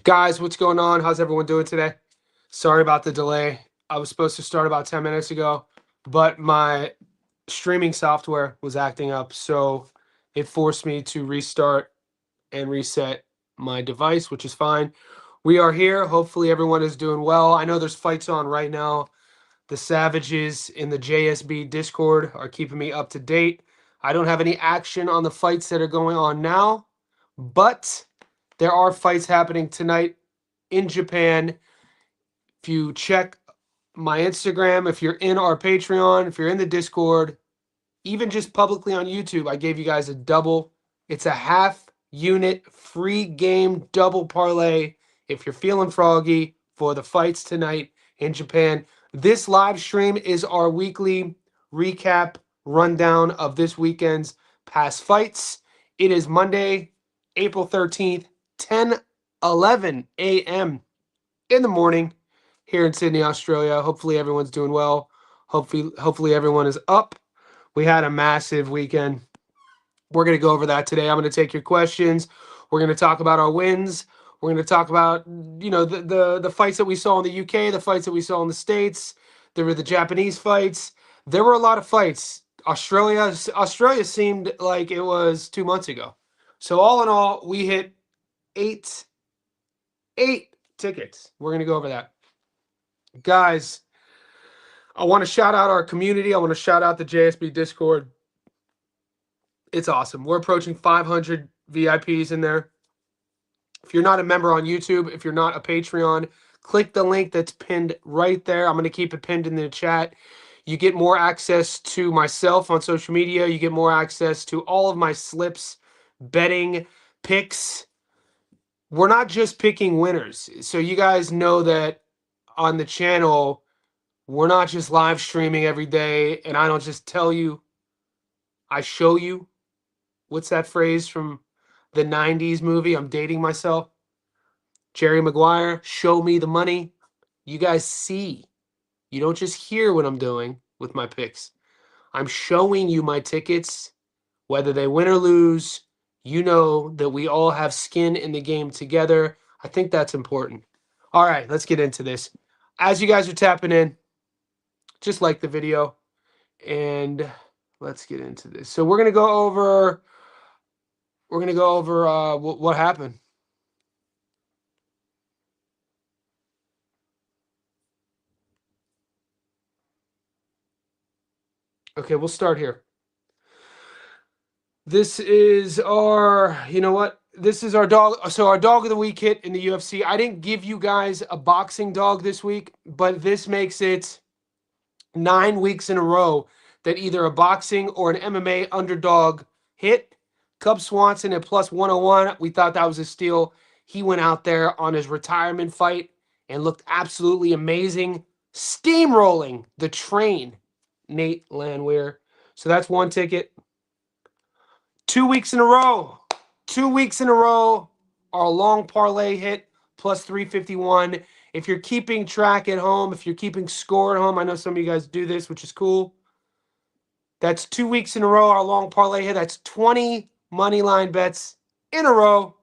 Guys, what's going on? How's everyone doing today? Sorry about the delay. I was supposed to start about 10 minutes ago, but my streaming software was acting up, so it forced me to restart and reset my device, which is fine. We are here. Hopefully everyone is doing well. I know there's fights on right now. The Savages in the JSB Discord are keeping me up to date. I don't have any action on the fights that are going on now, but there are fights happening tonight in Japan. If you check my Instagram, if you're in our Patreon, if you're in the Discord, even just publicly on YouTube, I gave you guys a double. It's a half unit free game double parlay if you're feeling froggy for the fights tonight in Japan. This live stream is our weekly recap rundown of this weekend's past fights. It is Monday, April 13th, 10:11 a.m. in the morning here in Sydney, Australia. Hopefully everyone's doing well. Hopefully everyone is up. We had a massive weekend. We're going to go over that today. I'm going to take your questions. We're going to talk about our wins. We're going to talk about, the fights that we saw in the UK, the fights that we saw in the States. There were the Japanese fights. There were a lot of fights. Australia seemed like it was 2 months ago. So all in all, we hit eight tickets. We're going to go over that. Guys, I want to shout out our community. I want to shout out the JSB Discord. It's awesome. We're approaching 500 VIPs in there. If you're not a member on YouTube, if you're not a Patreon, click the link that's pinned right there. I'm going to keep it pinned in the chat. You get more access to myself on social media. You get more access to all of my slips, betting, picks. We're not just picking winners. So you guys know that on the channel, we're not just live streaming every day, and I don't just tell you, I show you. What's that phrase from the 90s movie? I'm dating myself. Jerry Maguire, show me the money. You guys see. You don't just hear what I'm doing with my picks. I'm showing you my tickets, whether they win or lose. You know that we all have skin in the game together. I think that's important. All right, let's get into this. As you guys are tapping in, just like the video, and let's get into this. So we're gonna go over what happened. Okay, we'll start here. This is our, this is our dog. So our dog of the week hit in the UFC. I didn't give you guys a boxing dog this week, but this makes it 9 weeks in a row that either a boxing or an MMA underdog hit. Cub Swanson at plus 101. We thought that was a steal. He went out there on his retirement fight and looked absolutely amazing, steamrolling the train, Nate Landwehr. So that's one ticket. 2 weeks in a row. 2 weeks in a row. Our long parlay hit plus 351. If you're keeping track at home, if you're keeping score at home, I know some of you guys do this, which is cool. That's 2 weeks in a row, our long parlay hit. That's 20 money line bets in a row.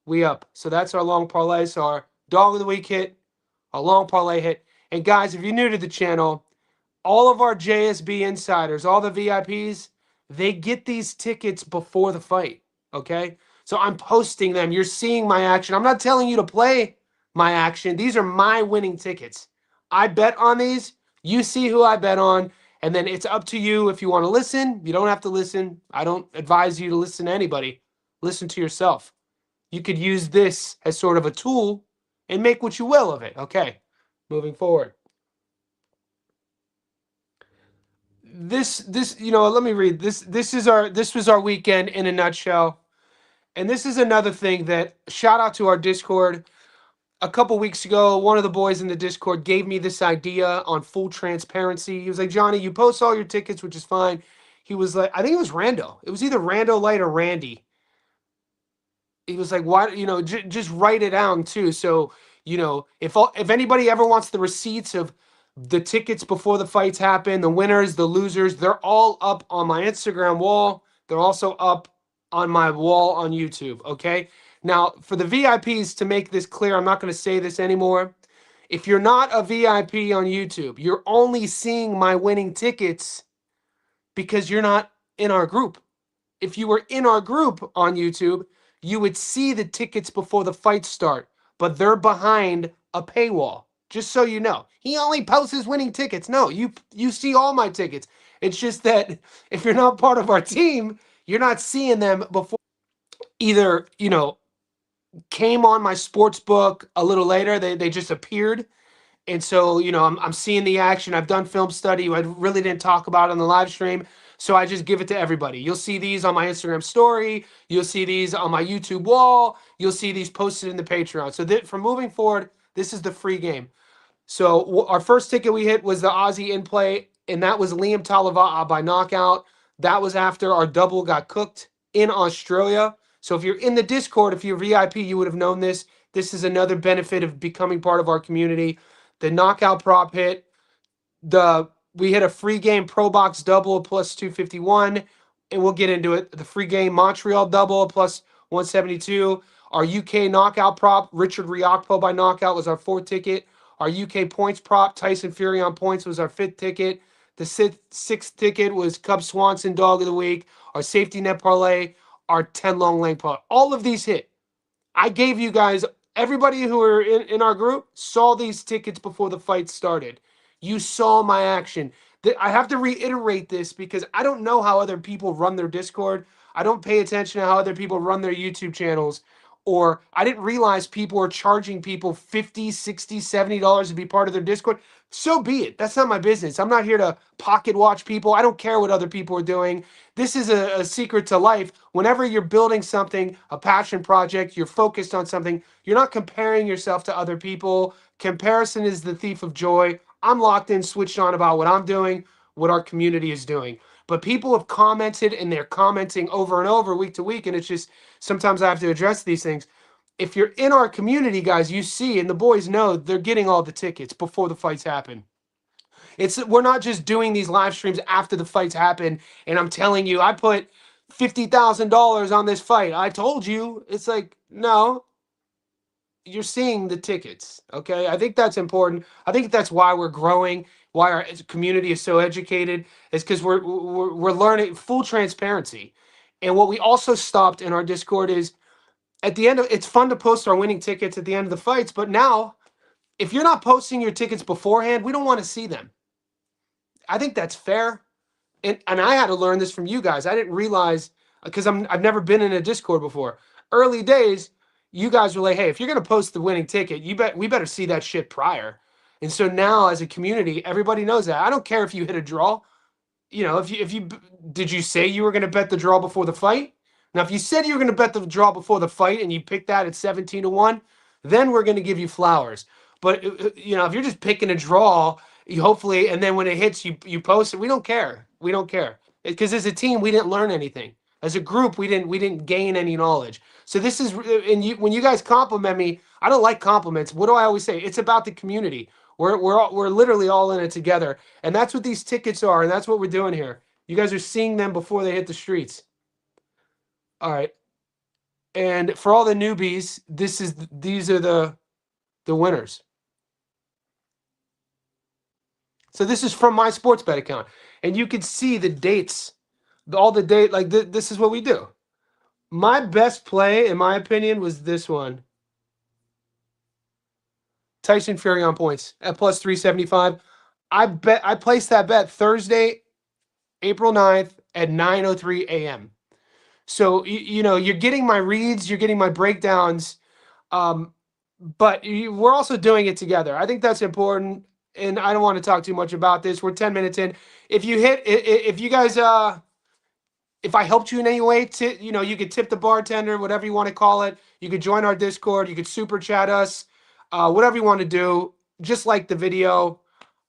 We up. So that's our long parlay. So our dog of the week hit, our long parlay hit. And guys, if you're new to the channel, all of our JSB insiders, all the VIPs, they get these tickets before the fight, okay? So I'm posting them. You're seeing my action. I'm not telling you to play my action. These are my winning tickets. I bet on these. You see who I bet on. And then it's up to you if you want to listen. You don't have to listen. I don't advise you to listen to anybody. Listen to yourself. You could use this as sort of a tool and make what you will of it. Okay, moving forward. This let me read this. This was our weekend in a nutshell. And this is another thing that, shout out to our Discord. A couple weeks ago, one of the boys in the Discord gave me this idea on full transparency. He was like, Johnny, you post all your tickets, which is fine. He was like, I think it was Rando. It was either Rando Light or Randy. He was like, why, just write it down too. So, if anybody ever wants the receipts of the tickets before the fights happen, the winners, the losers, they're all up on my Instagram wall. They're also up on my wall on YouTube, okay? Now, for the VIPs, to make this clear, I'm not going to say this anymore. If you're not a VIP on YouTube, you're only seeing my winning tickets because you're not in our group. If you were in our group on YouTube, you would see the tickets before the fights start, but they're behind a paywall. Just so you know, he only posts his winning tickets. No, you see all my tickets. It's just that if you're not part of our team, you're not seeing them before. Either came on my sports book a little later. They just appeared. And so, I'm seeing the action. I've done film study. I really didn't talk about it on the live stream. So I just give it to everybody. You'll see these on my Instagram story. You'll see these on my YouTube wall. You'll see these posted in the Patreon. So from moving forward, this is the free game. So our first ticket we hit was the Aussie in play, and that was Liam Talava'a by knockout. That was after our double got cooked in Australia. So if you're in the Discord, if you're VIP, you would have known this. This is another benefit of becoming part of our community. The knockout prop hit. We hit a free game Pro Box double plus 251, and we'll get into it. The free game Montreal double plus 172. Our UK knockout prop, Richard Riokpo by knockout, was our fourth ticket. Our UK points prop, Tyson Fury on points, was our fifth ticket. The sixth ticket was Cub Swanson dog of the week. Our safety net parlay, our 10 long lane parlay. All of these hit. I gave you guys, everybody who were in our group saw these tickets before the fight started. You saw my action. I have to reiterate this because I don't know how other people run their Discord. I don't pay attention to how other people run their YouTube channels. Or I didn't realize people are charging people $50, $60, $70 to be part of their Discord. So be it. That's not my business. I'm not here to pocket watch people. I don't care what other people are doing. This is a secret to life. Whenever you're building something, a passion project, you're focused on something, you're not comparing yourself to other people. Comparison is the thief of joy. I'm locked in, switched on about what I'm doing, what our community is doing. But people have commented, and they're commenting over and over week to week, and it's just sometimes I have to address these things. If you're in our community, guys, you see, and the boys know, they're getting all the tickets before the fights happen. We're not just doing these live streams after the fights happen, and I'm telling you, I put $50,000 on this fight. I told you. It's like, no, you're seeing the tickets. Okay, I think that's important. I think that's why we're growing, why our community is so educated, is because we're learning full transparency. And what we also stopped in our Discord is at the end of it's fun to post our winning tickets at the end of the fights, but now if you're not posting your tickets beforehand, we don't want to see them. I think that's fair. And I had to learn this from you guys. I didn't realize because I've never been in a Discord before. Early days, you guys were like, "Hey, if you're gonna post the winning ticket, we better see that shit prior." And so now, as a community, everybody knows that. I don't care if you hit a draw. If you did you say you were gonna bet the draw before the fight? Now, if you said you were gonna bet the draw before the fight and you picked that at 17-1, then we're gonna give you flowers. But if you're just picking a draw, hopefully, and then when it hits, you post it. We don't care. We don't care because as a team, we didn't learn anything. As a group, we didn't gain any knowledge. So this is, and when you guys compliment me, I don't like compliments. What do I always say? It's about the community. We're literally all in it together, and that's what these tickets are, and that's what we're doing here. You guys are seeing them before they hit the streets. All right, and for all the newbies, these are the winners. So this is from my sports bet account, and you can see the dates, all the date. Like this is what we do. My best play, in my opinion, was this one. Tyson Fury on points at plus 375. I placed that bet Thursday, April 9th at 9:03 a.m. So you're getting my reads, you're getting my breakdowns, but we're also doing it together. I think that's important, and I don't want to talk too much about this. We're 10 minutes in. If you guys if I helped you in any way, you could tip the bartender, whatever you want to call it. You could join our Discord. You could super chat us, whatever you want to do. Just like the video.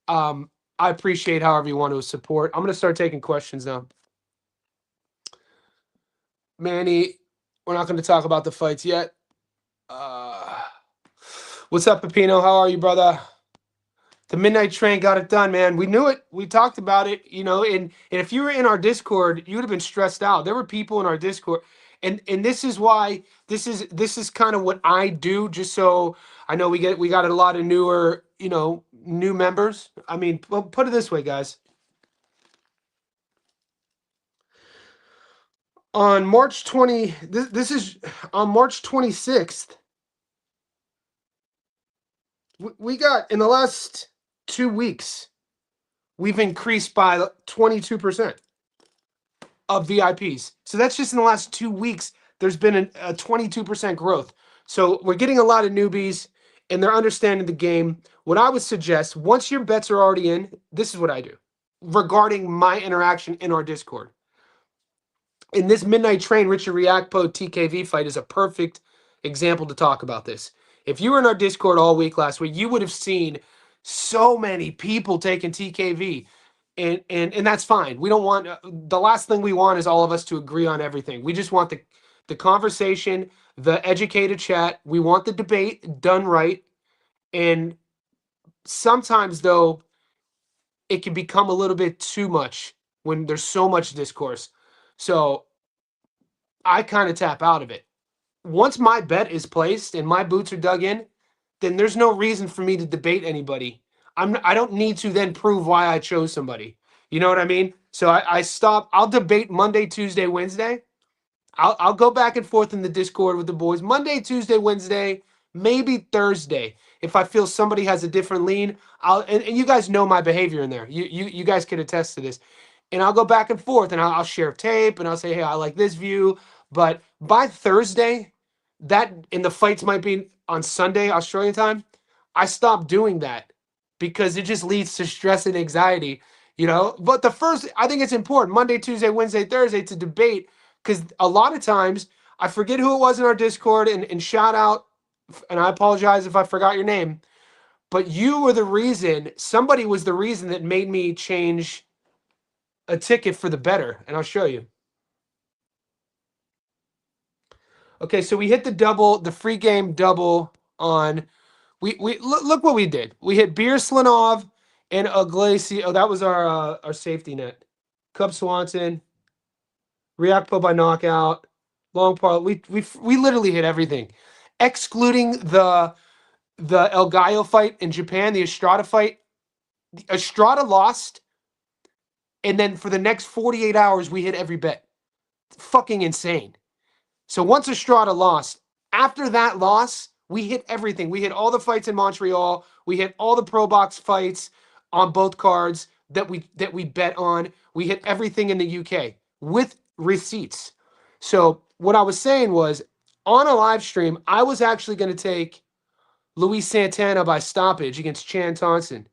I appreciate however you want to support. I'm going to start taking questions now. Manny, we're not going to talk about the fights yet. What's up, Pepino? How are you, brother? The midnight train got it done, man. We knew it. We talked about it, and if you were in our Discord, you would have been stressed out. There were people in our Discord, And this is why this is kind of what I do, just so I know we got a lot of newer, new members. I mean, put it this way, guys. On March 20, this is on March 26th, we got in the last 2 weeks, we've increased by 22% of VIPs. So that's just in the last 2 weeks. There's been a 22% growth. So we're getting a lot of newbies and they're understanding the game. What I would suggest, once your bets are already in, this is what I do regarding my interaction in our Discord. In this Midnight Train Richard Riakpo TKV fight is a perfect example to talk about this. If you were in our Discord all week last week, you would have seen so many people taking TKV. And that's fine. We don't want the last thing we want is all of us to agree on everything. We just want the conversation, the educated chat. We want the debate done right. And sometimes though, it can become a little bit too much when there's so much discourse. So I kind of tap out of it. Once my bet is placed and my boots are dug in, then there's no reason for me to debate anybody. I don't need to then prove why I chose somebody. You know what I mean? So I stop. I'll debate Monday, Tuesday, Wednesday. I'll go back and forth in the Discord with the boys Monday, Tuesday, Wednesday, maybe Thursday. If I feel somebody has a different lean, and you guys know my behavior in there. You guys can attest to this. And I'll go back and forth and I'll share tape and I'll say, hey, I like this view. But by Thursday, and the fights might be on Sunday, Australian time, I stopped doing that because it just leads to stress and anxiety, But I think it's important Monday, Tuesday, Wednesday, Thursday to debate, because a lot of times I forget who it was in our Discord, and shout out, and I apologize if I forgot your name, but somebody was the reason that made me change a ticket for the better, and I'll show you. Okay, so we hit the free game double on. We look what we did. We hit Beerslanov and Iglesias. Oh, that was our safety net. Cub Swanson, Riakpo by knockout, long parlay. We literally hit everything, excluding the El Gallo fight in Japan, the Estrada fight. Estrada lost, and then for the next 48 hours we hit every bet. Fucking insane. So once Estrada lost, after that loss, we hit everything. We hit all the fights in Montreal. We hit all the Pro Box fights on both cards that we bet on. We hit everything in the UK with receipts. So what I was saying was, on a live stream, I was actually going to take Luis Santana by stoppage against Chan Thompson.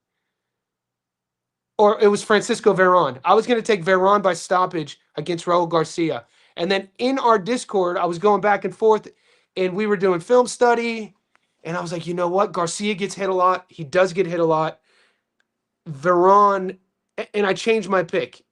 Or it was Francisco Veron. I was going to take Veron by stoppage against Raul Garcia. And then in our Discord, I was going back and forth, and we were doing film study. And I was like, you know what? Garcia gets hit a lot. He does get hit a lot. Veron, and I changed my pick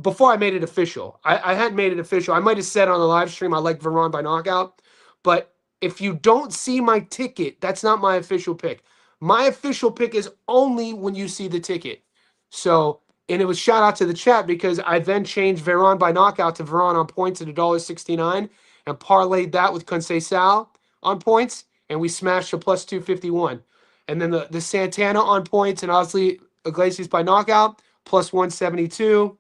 before I made it official. I hadn't made it official. I might have said on the live stream I like Veron by knockout. But if you don't see my ticket, that's not my official pick. My official pick is only when you see the ticket. So, and it was shout out to the chat because I then changed Veron by knockout to Veron on points at $1.69 and parlayed that with Conceição on points, and we smashed a plus 251. And then the Santana on points and obviously Iglesias by knockout plus 172.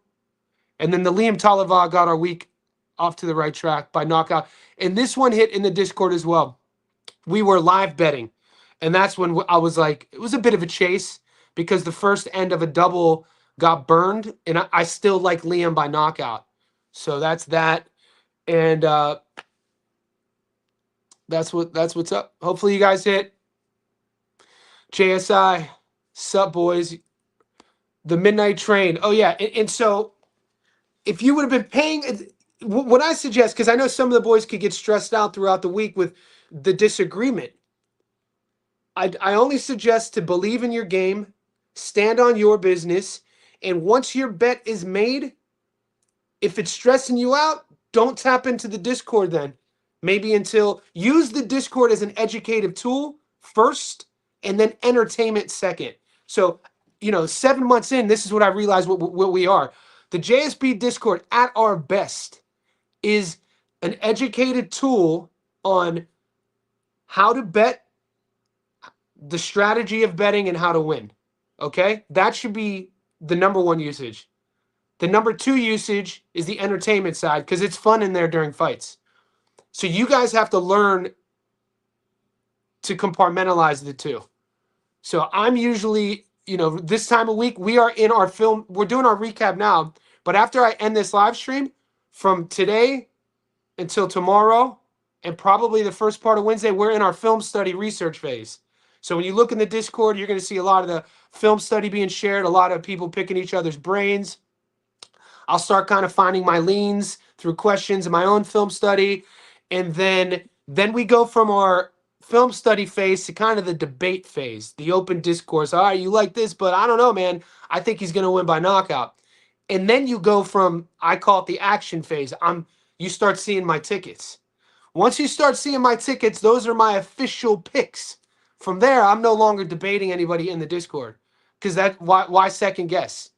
And then the Liam Talava got our week off to the right track by knockout. And this one hit in the Discord as well. We were live betting. And that's when I was like, it was a bit of a chase because the first end of a double got burned, and I still like Liam by knockout. So that's that. And that's what's up. Hopefully you guys hit. JSI, sup boys. The Midnight Train. Oh yeah, and so if you would have been paying, what I suggest, because I know some of the boys could get stressed out throughout the week with the disagreement. I only suggest to believe in your game, stand on your business, and once your bet is made, if it's stressing you out, don't tap into the Discord then. Maybe use the Discord as an educative tool first, and then entertainment second. So, 7 months in, this is what I realized what we are. The JSB Discord at our best is an educated tool on how to bet, the strategy of betting, and how to win. Okay? That should be the number one usage. The number two usage is the entertainment side because it's fun in there during fights. So you guys have to learn to compartmentalize the two. So I'm usually, this time of week, we are in our film, we're doing our recap now. But after I end this live stream, from today until tomorrow, and probably the first part of Wednesday, we're in our film study research phase. So when you look in the Discord, you're going to see a lot of the film study being shared, a lot of people picking each other's brains. I'll start kind of finding my leans through questions in my own film study. And then we go from our film study phase to kind of the debate phase, the open discourse. All right, you like this, but I don't know, man. I think he's going to win by knockout. And then you go from, I call it the action phase. You start seeing my tickets. Once you start seeing my tickets, those are my official picks. From there, I'm no longer debating anybody in the Discord because why second guess?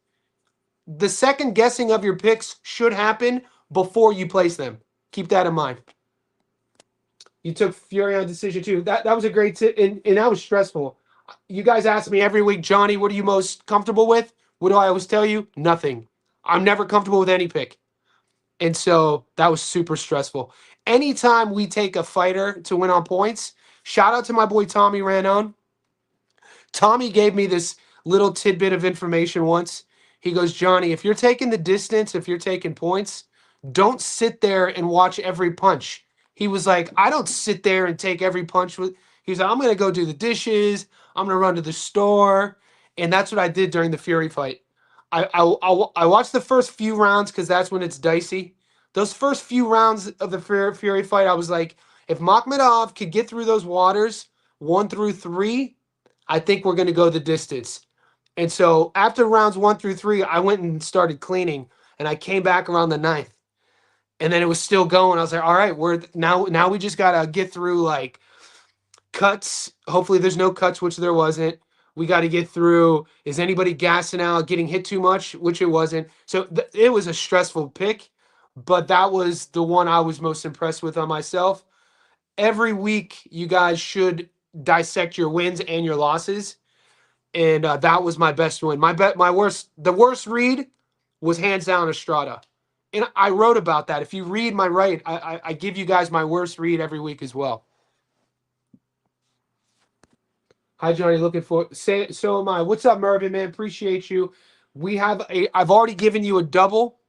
The second guessing of your picks should happen before you place them. Keep that in mind. You took Fury on decision too. That was a great tip, and that was stressful. You guys ask me every week, Johnny, what are you most comfortable with? What do I always tell you? Nothing. I'm never comfortable with any pick. And so that was super stressful. Anytime we take a fighter to win on points, shout out to my boy Tommy Ranon. Tommy gave me this little tidbit of information once. He goes, Johnny, if you're taking the distance, if you're taking points, don't sit there and watch every punch. He was like, I don't sit there and take every punch. He's like, I'm going to go do the dishes. I'm going to run to the store. And that's what I did during the Fury fight. I watched the first few rounds because that's when it's dicey. Those first few rounds of the Fury fight, I was like, if Makhmedov could get through those waters 1 through 3, I think we're going to go the distance. And so after rounds 1 through 3, I went and started cleaning, and I came back around the 9th. And then it was still going. I was like, all right, now we just got to get through like cuts. Hopefully there's no cuts, which there wasn't. We got to get through, is anybody gassing out, getting hit too much, which it wasn't. So it was a stressful pick, but that was the one I was most impressed with on myself. Every week, you guys should dissect your wins and your losses. And that was my best win. The worst read was hands down Estrada. And I wrote about that. If you read my write, I give you guys my worst read every week as well. Hi, Johnny. Looking for so am I. What's up, Mervin, man? Appreciate you. I've already given you a double.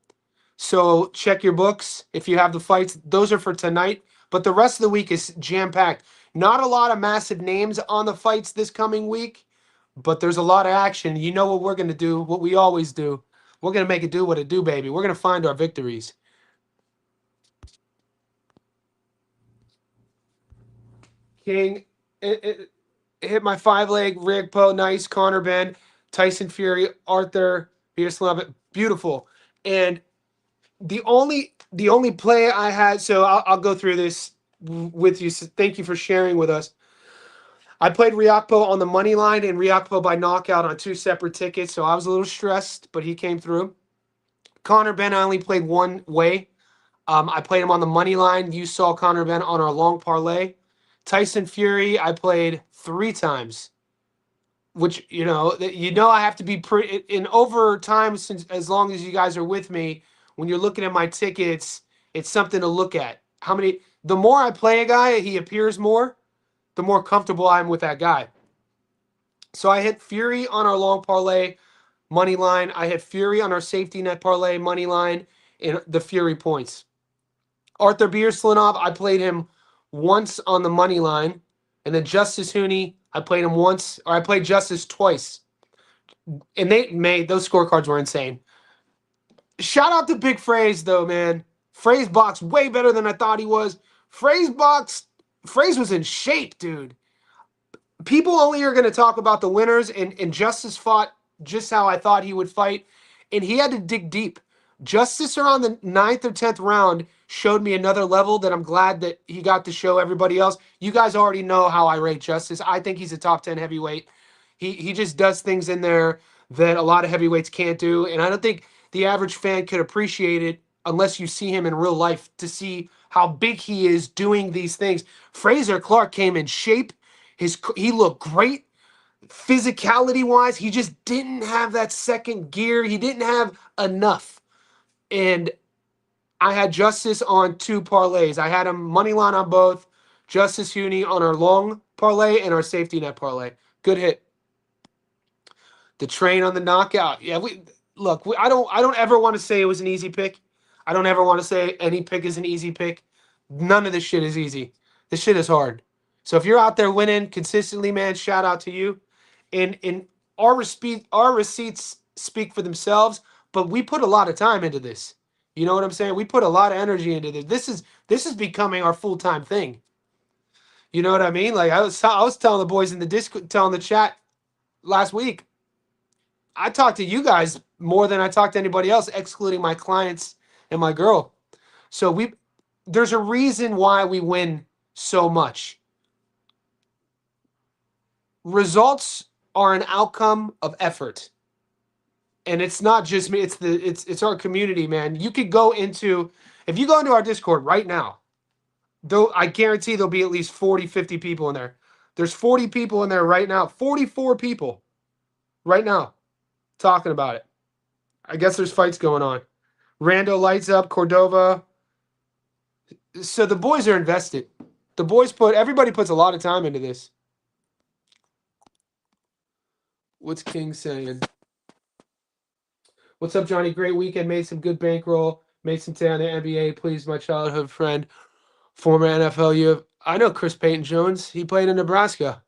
So check your books. If you have the fights, those are for tonight. But the rest of the week is jam-packed. Not a lot of massive names on the fights this coming week, but there's a lot of action. You know what we're going to do, what we always do. We're going to make it do what it do, baby. We're going to find our victories. King, it hit my 5-leg, Rigpo, nice, Connor Ben, Tyson Fury, Arthur, Beerslove, beautiful. And the only play I had, so I'll go through this with you. So thank you for sharing with us. I played Ryakpo on the money line and Ryakpo by knockout on 2 separate tickets, so I was a little stressed, but he came through. Connor Ben, I only played one way. I played him on the money line. You saw Connor Ben on our long parlay. Tyson Fury, I played 3 times, which, I have to be pretty in overtime, since as long as you guys are with me, when you're looking at my tickets, it's something to look at. The more I play a guy, he appears more, the more comfortable I am with that guy. So I hit Fury on our long parlay money line. I hit Fury on our safety net parlay money line and the Fury points. Arthur Beerslinov, I played him once on the money line. And then Justice Hooney, I played him once, or I played Justice twice. And those scorecards were insane. Shout out to Big Phrase, though, man. Phrase box way better than I thought he was. Phrase was in shape, dude. People only are going to talk about the winners, and Justice fought just how I thought he would fight, and he had to dig deep. Justice around the 9th or 10th round showed me another level that I'm glad that he got to show everybody else. You guys already know how I rate Justice. I think he's a top 10 heavyweight. He just does things in there that a lot of heavyweights can't do, and I don't think the average fan could appreciate it unless you see him in real life to see how big he is doing these things. Fraser Clark came in shape. He looked great physicality wise. He just didn't have that second gear. He didn't have enough. And I had Justice on 2 parlays. I had him money line on both. Justice Huni on our long parlay and our safety net parlay. Good hit. The train on the knockout. Yeah, I don't ever want to say it was an easy pick. I don't ever want to say any pick is an easy pick. None of this shit is easy. This shit is hard. So if you're out there winning consistently, man, shout out to you. And our receipts speak for themselves, but we put a lot of time into this. You know what I'm saying? We put a lot of energy into this. This is becoming our full-time thing. You know what I mean? Like I was telling the boys in the Discord, telling the chat last week, I talk to you guys more than I talk to anybody else, excluding my clients and my girl. So there's a reason why we win so much. Results are an outcome of effort. And it's not just me, it's our community, man. You could go into, if you go into our Discord right now, though I guarantee there'll be at least 40, 50 people in there. There's 40 people in there right now, 44 people right now talking about it. I guess there's fights going on. Rando lights up, Cordova. So the boys are invested. Everybody puts a lot of time into this. What's King saying? What's up, Johnny? Great weekend. Made some good bankroll. Made some today on the NBA. Please, my childhood friend, former NFL. I know Chris Payton Jones. He played in Nebraska.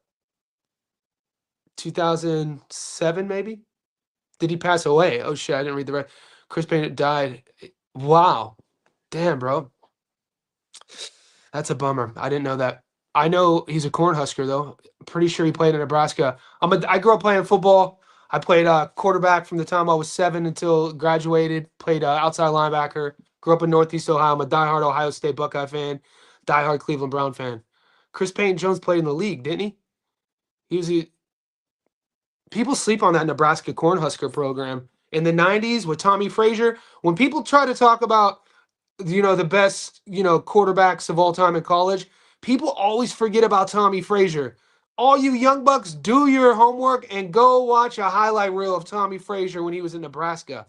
2007, maybe? Did he pass away? Oh, shit. I didn't read the right. Chris Payton died. Wow. Damn, bro. That's a bummer. I didn't know that. I know he's a Cornhusker, though. I'm pretty sure he played in Nebraska. I grew up playing football. I played quarterback from the time I was 7 until graduated. Played outside linebacker. Grew up in Northeast Ohio. I'm a diehard Ohio State Buckeye fan. Diehard Cleveland Brown fan. Chris Payton Jones played in the league, didn't he? People sleep on that Nebraska Cornhusker program. In the 90s with Tommy Frazier, when people try to talk about, the best, quarterbacks of all time in college, people always forget about Tommy Frazier. All you young bucks, do your homework and go watch a highlight reel of Tommy Frazier when he was in Nebraska.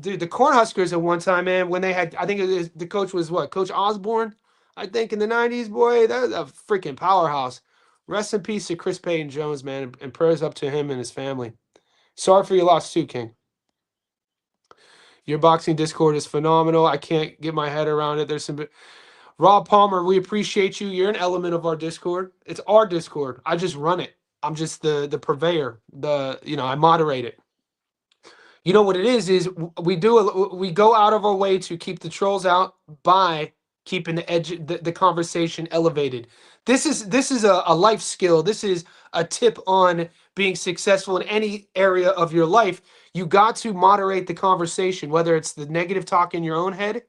Dude, the Cornhuskers at one time, man, when they had, I think the coach was what? Coach Osborne, I think, in the 90s, boy. That was a freaking powerhouse. Rest in peace to Chris Payton Jones, man, and prayers up to him and his family. Sorry for your loss too, King. Your boxing Discord is phenomenal. I can't get my head around it. There's some... Rob Palmer, we appreciate you. You're an element of our Discord. It's our Discord. I just run it. I'm just the purveyor. I moderate it. You know what it is we go out of our way to keep the trolls out by keeping the conversation elevated. This is a life skill. This is a tip on being successful in any area of your life. You got to moderate the conversation, whether it's the negative talk in your own head,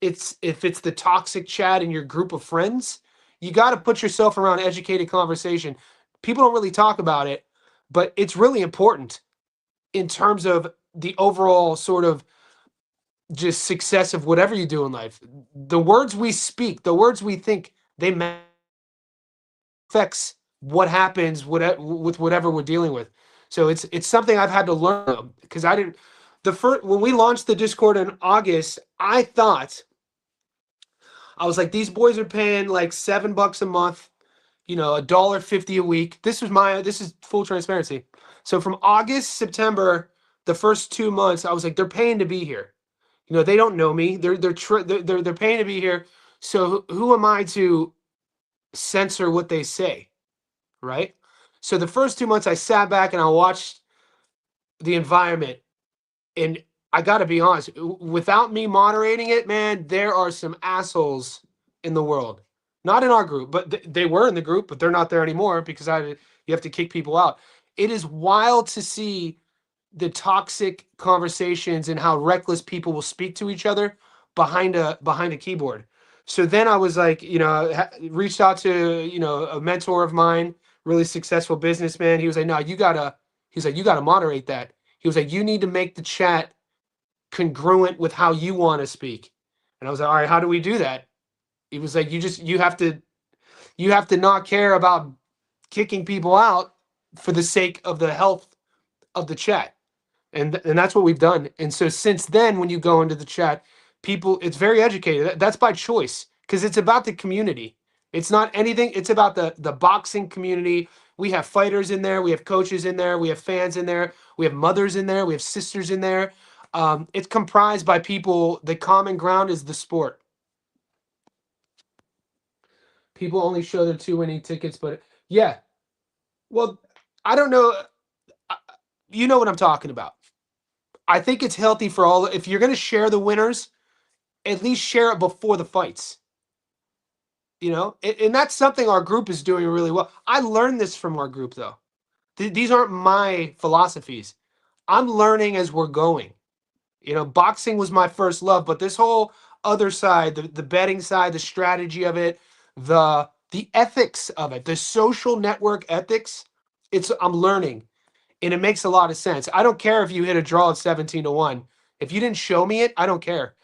if it's the toxic chat in your group of friends. You got to put yourself around educated conversation. People don't really talk about it, but it's really important in terms of the overall sort of just success of whatever you do in life. The words we speak, the words we think, they affects what happens with whatever we're dealing with. So it's something I've had to learn, because when we launched the Discord in August, I was like, these boys are paying like $7 a month, $1.50 a week. This is full transparency. So from August, September, the first 2 months, I was like, they're paying to be here. They don't know me. They're paying to be here. So who am I to censor what they say, right? So the first 2 months, I sat back and I watched the environment, and I got to be honest, without me moderating it, man, there are some assholes in the world. Not in our group, but they were in the group, but they're not there anymore because you have to kick people out. It is wild to see the toxic conversations and how reckless people will speak to each other behind a keyboard. So then I was like, reached out to, a mentor of mine, really successful businessman. He was like, no, you gotta moderate that. He was like, you need to make the chat congruent with how you want to speak. And I was like, all right, how do we do that? He was like, you have to not care about kicking people out for the sake of the health of the chat. And that's what we've done. And so since then, when you go into the chat, people, it's very educated. That's by choice because it's about the community. It's not anything. It's about the boxing community. We have fighters in there. We have coaches in there. We have fans in there. We have mothers in there. We have sisters in there. It's comprised by people. The common ground is the sport. People only show their 2 winning tickets, but yeah. Well, I don't know. You know what I'm talking about. I think it's healthy for all. If you're going to share the winners, at least share it before the fights. You know, and that's something our group is doing really well. I learned this from our group, though. These aren't my philosophies. I'm learning as we're going. You know, boxing was my first love, but this whole other side, the betting side, the strategy of it, the ethics of it, the social network ethics, I'm learning. And it makes a lot of sense. I don't care if you hit a draw of 17-1. If you didn't show me it, I don't care.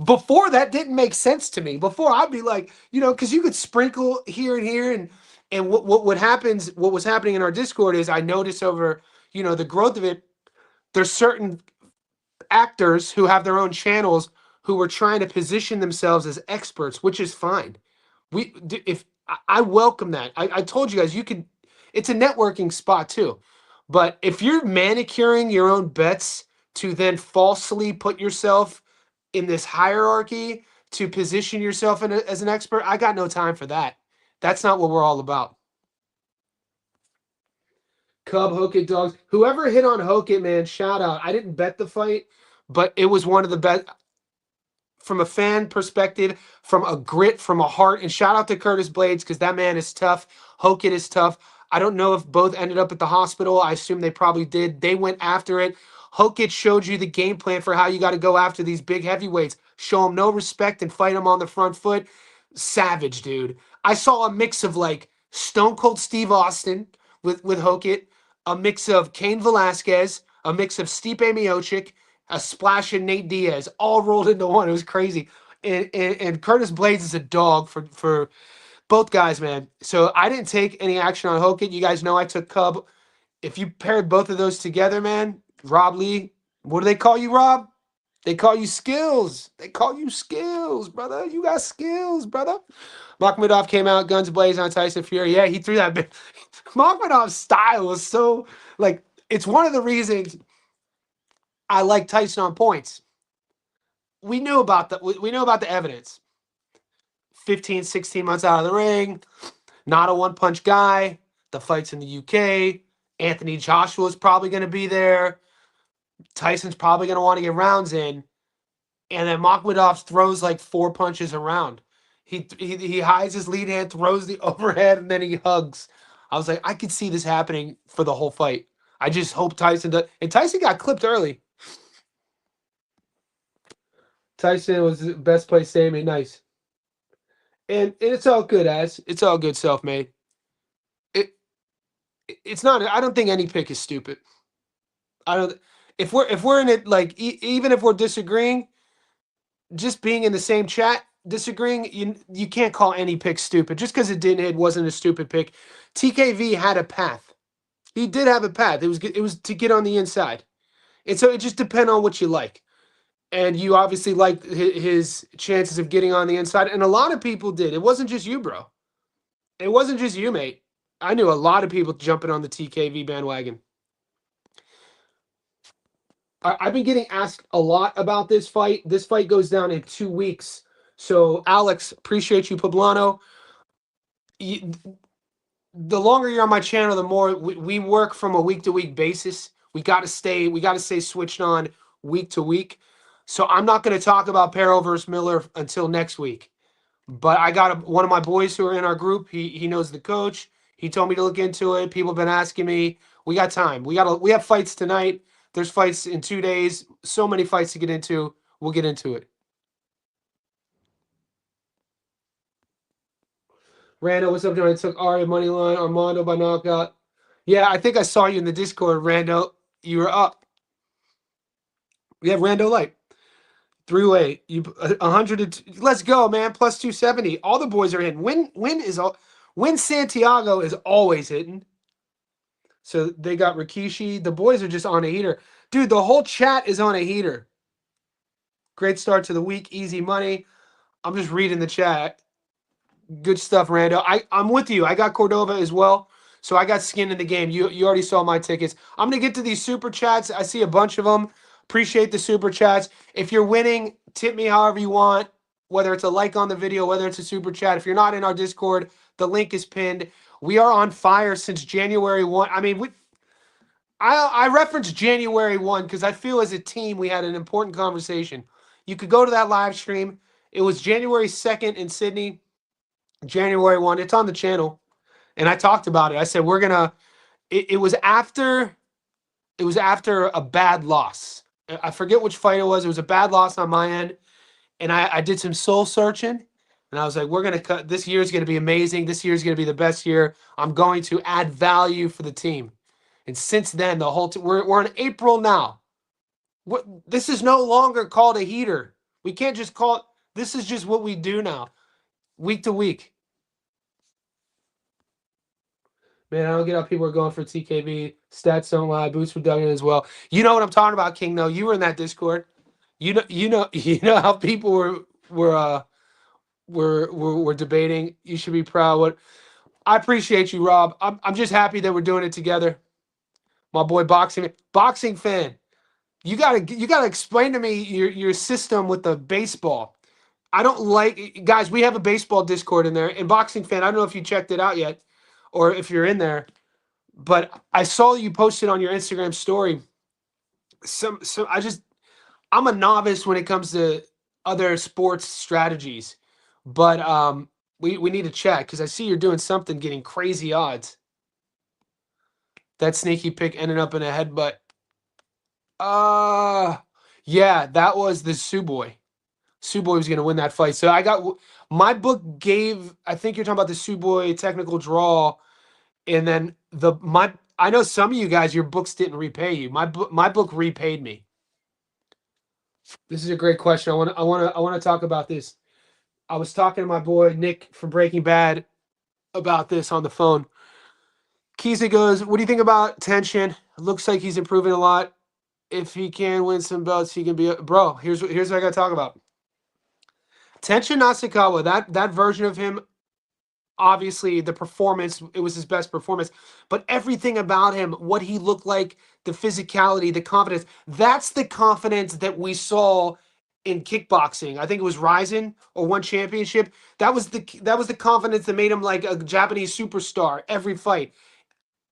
Before that didn't make sense to me. Before I'd be like, you know, because you could sprinkle here and here, and what happens, what was happening in our Discord is I noticed over, you know, the growth of it, there's certain actors who have their own channels who were trying to position themselves as experts, which is fine. If I welcome that. I told you guys you could, it's a networking spot too. But if you're manicuring your own bets to then falsely put yourself in this hierarchy to position yourself as an expert, I got no time for that. That's not what we're all about. Cub Hokit dogs. Whoever hit on Hokit, man, shout out. I didn't bet the fight, but it was one of the best from a fan perspective, from a grit, from a heart. And shout out to Curtis Blades because that man is tough. Hokit is tough. I don't know if both ended up at the hospital. I assume they probably did. They went after it. Hokit showed you the game plan for how you got to go after these big heavyweights. Show them no respect and fight them on the front foot. Savage, dude. I saw a mix of like Stone Cold Steve Austin with Hokit, a mix of Cain Velasquez, a mix of Stipe Miocic, a splash of Nate Diaz, all rolled into one. It was crazy. And Curtis Blades is a dog for both guys, man. So I didn't take any action on Hokit. You guys know I took Cub. If you paired both of those together, man, Rob Lee, what do they call you, Rob? They call you skills. They call you skills, brother. You got skills, brother. Makhmudov came out, guns blazing on Tyson Fury. Yeah, he threw that bit. Makhmudov's style was so, like, it's one of the reasons I like Tyson on points. We knew about the evidence. 15, 16 months out of the ring, not a one-punch guy. The fight's in the UK. Anthony Joshua is probably going to be there. Tyson's probably going to want to get rounds in. And then Makhmudov throws like 4 punches around. He hides his lead hand, throws the overhead, and then he hugs. I was like, I could see this happening for the whole fight. I just hope Tyson does. And Tyson got clipped early. Tyson was the best play Sammy. Nice. And it's all good, it's all good, self-made. It's not. I don't think any pick is stupid. I don't. If we're in it, like even if we're disagreeing, just being in the same chat disagreeing, you can't call any pick stupid just because it didn't. It wasn't a stupid pick. TKV had a path. He did have a path. It was to get on the inside, and so it just depends on what you like. And you obviously liked his chances of getting on the inside, and a lot of people did. It wasn't just you, bro. It wasn't just you, mate. I knew a lot of people jumping on the TKV bandwagon. I've been getting asked a lot about this fight. This fight goes down in 2 weeks. So, Alex, appreciate you, Poblano. The longer you're on my channel, the more we work from a week-to-week basis. We got to stay switched on week to week. So I'm not going to talk about Perro versus Miller until next week. But I got one of my boys who are in our group. He knows the coach. He told me to look into it. People have been asking me. We got time. We have fights tonight. There's fights in 2 days. So many fights to get into. We'll get into it. Rando, what's up, John? I took Ari moneyline, Armando by knockout. Yeah, I think I saw you in the Discord, Rando. You were up. We have Rando Light. 3-way. You 100. Let's go, man. Plus 270. All the boys are hitting. Win Santiago is always hitting. So they got Rikishi. The boys are just on a heater. Dude, the whole chat is on a heater. Great start to the week. Easy money. I'm just reading the chat. Good stuff, Rando. I'm with you. I got Cordova as well. So I got skin in the game. You already saw my tickets. I'm going to get to these super chats. I see a bunch of them. Appreciate the super chats. If you're winning, tip me however you want, whether it's a like on the video, whether it's a super chat. If you're not in our Discord, the link is pinned. We are on fire since January 1. I mean, I referenced January 1 because I feel as a team we had an important conversation. You could go to that live stream. It was January 2nd in Sydney. January 1. It's on the channel. And I talked about it. I said, it was after a bad loss. I forget which fight it was. It was a bad loss on my end. And I did some soul searching. And I was like, we're going to cut. This year is going to be amazing. This year is going to be the best year. I'm going to add value for the team. And since then, the whole we're in April now. This is no longer called a heater. We can't just call it. This is just what we do now, week to week. Man, I don't get how people are going for TKB. Stats don't lie. Boots for Duggan as well. You know what I'm talking about, King. Though you were in that Discord. You know how people were debating. You should be proud. What I appreciate you, Rob. I'm just happy that we're doing it together. My boy, boxing fan. You gotta explain to me your system with the baseball. I don't like guys. We have a baseball Discord in there. And boxing fan, I don't know if you checked it out yet, or if you're in there. But I saw you posted on your Instagram story. I'm a novice when it comes to other sports strategies, but we need to chat because I see you're doing something, getting crazy odds. That sneaky pick ended up in a headbutt. Yeah, that was the Suboy. Suboy was going to win that fight. So I got my book gave. I think you're talking about the Suboy technical draw, and then I know some of you guys, your books didn't repay you. My book repaid me. This is a great question. I want to talk about this. I was talking to my boy Nick from Breaking Bad about this on the phone. Keezy goes, "What do you think about Tension? Looks like he's improving a lot. If he can win some belts, he can be bro." Here's what I got to talk about. Tension Nasukawa, that version of him. Obviously, the performance, it was his best performance, but everything about him, what he looked like, the physicality, the confidence, that's the confidence that we saw in kickboxing. I think it was Ryzen or One Championship. That was the confidence that made him like a Japanese superstar every fight.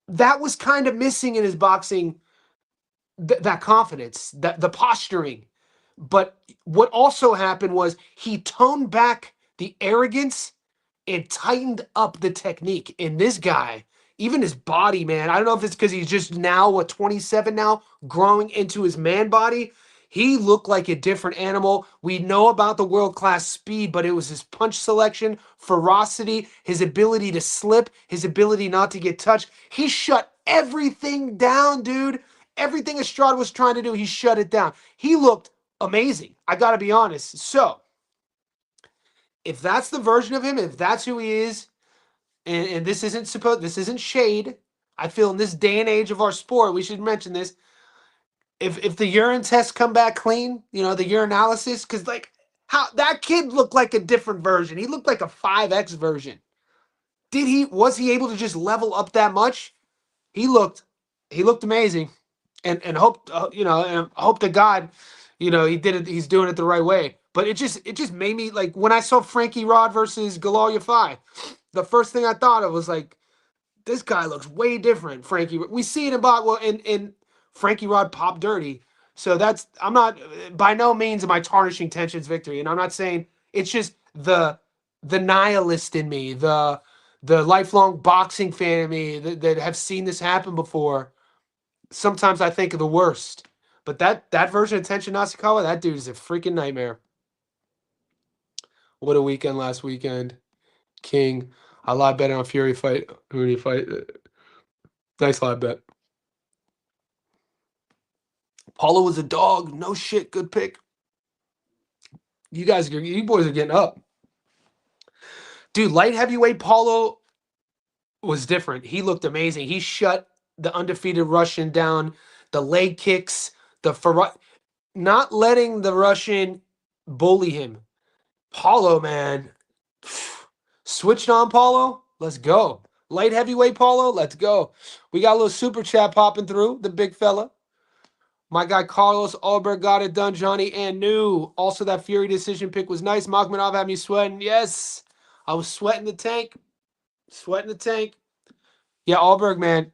That was kind of missing in his boxing, that confidence, the posturing. But what also happened was he toned back the arrogance and tightened up the technique. And this guy, even his body, man, I don't know if it's because he's just now, 27 now, growing into his man body. He looked like a different animal. We know about the world-class speed, but it was his punch selection, ferocity, his ability to slip, his ability not to get touched. He shut everything down, dude. Everything Estrada was trying to do, he shut it down. He looked amazing. I got to be honest. So, if that's the version of him, if that's who he is, and this isn't shade. I feel in this day and age of our sport, we should mention this. If the urine tests come back clean, the urinalysis, because like how that kid looked like a different version. He looked like a 5X version. Was he able to just level up that much? He looked amazing, and hope to God, he did it. He's doing it the right way. But it just made me like when I saw Frankie Rod versus Galal Yafai, the first thing I thought of was like, this guy looks way different. Frankie, we see it about in Frankie Rod pop dirty. So I'm not, by no means am I tarnishing Tension's victory, and I'm not saying it's just the nihilist in me, the lifelong boxing fan in me that have seen this happen before. Sometimes I think of the worst, but that version of Tenshin Nasukawa, that dude is a freaking nightmare. What a weekend last weekend, King. I live bet on Fury fight. Who do you fight? Nice live bet. Paulo was a dog. No shit. Good pick. You boys are getting up. Dude, light heavyweight Paulo was different. He looked amazing. He shut the undefeated Russian down. The leg kicks, not letting the Russian bully him. Paulo, man. Switched on Paulo. Let's go. Light heavyweight Paulo. Let's go. We got a little super chat popping through. The big fella. My guy Carlos Alberg got it done. Johnny and new. Also, that Fury decision pick was nice. Makhmadov had me sweating. Yes. I was sweating the tank. Sweating the tank. Yeah, Alberg, man.